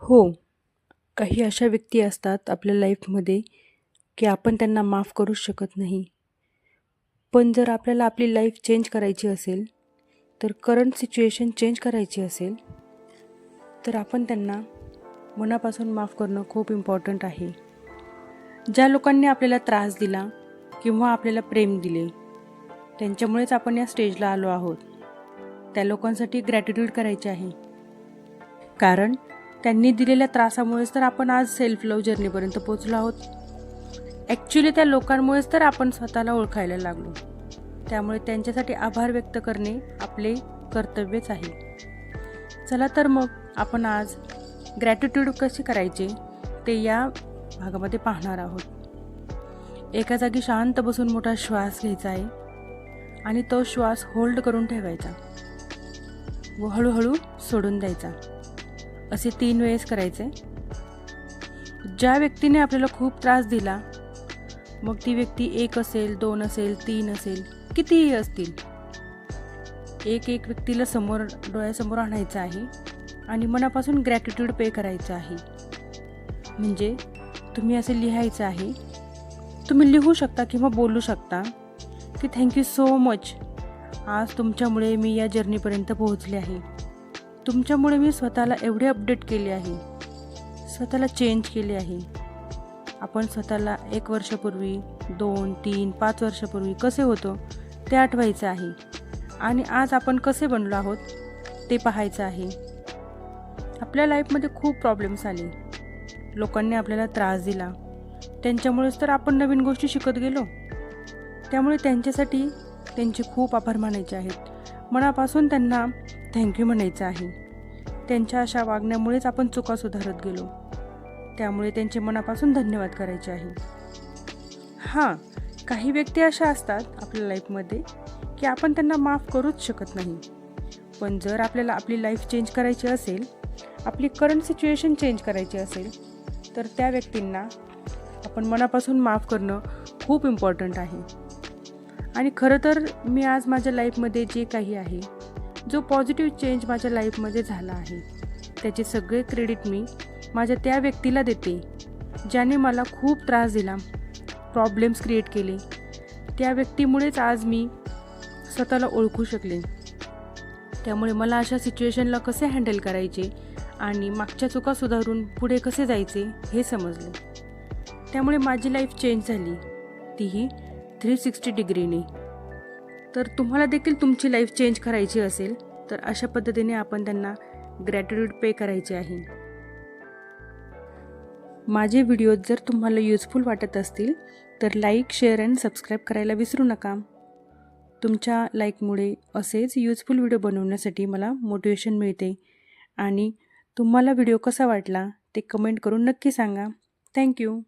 हो, काही अशा व्यक्ती असतात आपल्या लाईफमध्ये, की आपण त्यांना माफ करूच शकत नाही. पण जर आपल्याला आपली लाईफ चेंज करायची असेल, तर करंट सिच्युएशन चेंज करायची असेल, तर आपण त्यांना मनापासून माफ करणं खूप इम्पॉर्टंट आहे. ज्या लोकांनी आपल्याला त्रास दिला किंवा आपल्याला प्रेम दिले, त्यांच्यामुळेच आपण या स्टेजला आलो आहोत. त्या लोकांसाठी ग्रॅटिट्यूड करायचे आहे. कारण त्यांनी दिलेल्या त्रासामुळेच तर आपण आज सेल्फ लव्ह जर्नीपर्यंत पोहोचलो आहोत. ॲक्च्युली त्या लोकांमुळेच तर आपण स्वतःला ओळखायला लागलो. त्यामुळे त्यांच्यासाठी आभार व्यक्त करणे आपले कर्तव्यच आहे. चला तर मग आपण आज ग्रॅटिट्यूड कसे करायचे ते या भागामध्ये पाहणार आहोत. एका जागी शांत बसून मोठा श्वास घ्यायचा आहे आणि तो श्वास होल्ड करून ठेवायचा व हळूहळू सोडून द्यायचा. असे 3 वेळेस करायचे. ज्या व्यक्तीने आपल्याला खूप त्रास दिला, मग ती व्यक्ती 1 असेल, 2 असेल, 3 असेल, कितीही असतील, एक व्यक्तीला डोळ्यासमोर आणायचं आहे आणि मनापासून ग्रॅटिट्यूड पे करायचं आहे. म्हणजे तुम्ही असे लिहायचं आहे. तुम्ही लिहू शकता किंवा बोलू शकता की थँक्यू सो मच, आज तुमच्यामुळे मी या जर्नीपर्यंत पोहोचले आहे. तुमच्यामुळे मी स्वतःला एवढे अपडेट केले आहे, स्वतःला चेंज केले आहे. आपण स्वतःला 1 वर्षापूर्वी, 2, 3, 5 वर्षापूर्वी कसे होतो ते आठवायचं आहे आणि आज आपण कसे बनलो आहोत ते पाहायचं आहे. आपल्या लाईफमध्ये खूप प्रॉब्लेम्स आले, लोकांनी आपल्याला त्रास दिला, त्यांच्यामुळेच तर आपण नवीन गोष्टी शिकत गेलो. त्यामुळे त्यांच्यासाठी त्यांचे खूप आभार मानायचे आहेत. मनापासून त्यांना थँक्यू म्हणायचं आहे. त्यांच्या अशा वागण्यामुळेच आपण चुका सुधारत गेलो. त्यामुळे त्यांचे मनापासून धन्यवाद करायचे आहे. हां, काही व्यक्ती अशा असतात आपल्या लाईफमध्ये की आपण त्यांना माफ करूच शकत नाही. पण जर आपल्याला आपली लाईफ चेंज करायची असेल, आपली करंट सिच्युएशन चेंज करायची असेल, तर त्या व्यक्तींना आपण मनापासून माफ करणं खूप इम्पॉर्टंट आहे. आणि खरं तर मी आज माझ्या लाईफमध्ये जे काही आहे, जो पॉझिटिव्ह चेंज माझ्या लाईफमध्ये झाला आहे, त्याचे सगळे क्रेडिट मी माझ्या त्या व्यक्तीला देते, ज्याने मला खूप त्रास दिला, प्रॉब्लेम्स क्रिएट केले. त्या व्यक्तीमुळेच आज मी स्वतःला ओळखू शकले. त्यामुळे मला अशा सिच्युएशनला कसे हँडल करायचे आणि मागच्या चुका सुधारून पुढे कसे जायचे हे समजले. त्यामुळे माझी लाईफ चेंज झाली, तीही 360 डिग्रीने. तर तुम्हाला देखील तुमची लाईफ चेंज करायची असेल, तर अशा पद्धतीने आपण त्यांना ग्रॅटिट्यूड पे करायचे आहे. माझे व्हिडिओज जर तुम्हाला युजफुल वाटत असतील, तर लाईक, शेअर आणि सबस्क्राईब करायला विसरू नका. तुमच्या लाईकमुळे असेच युजफुल व्हिडिओ बनवण्यासाठी मला मोटिवेशन मिळते. आणि तुम्हाला व्हिडिओ कसा वाटला ते कमेंट करून नक्की सांगा. थँक्यू.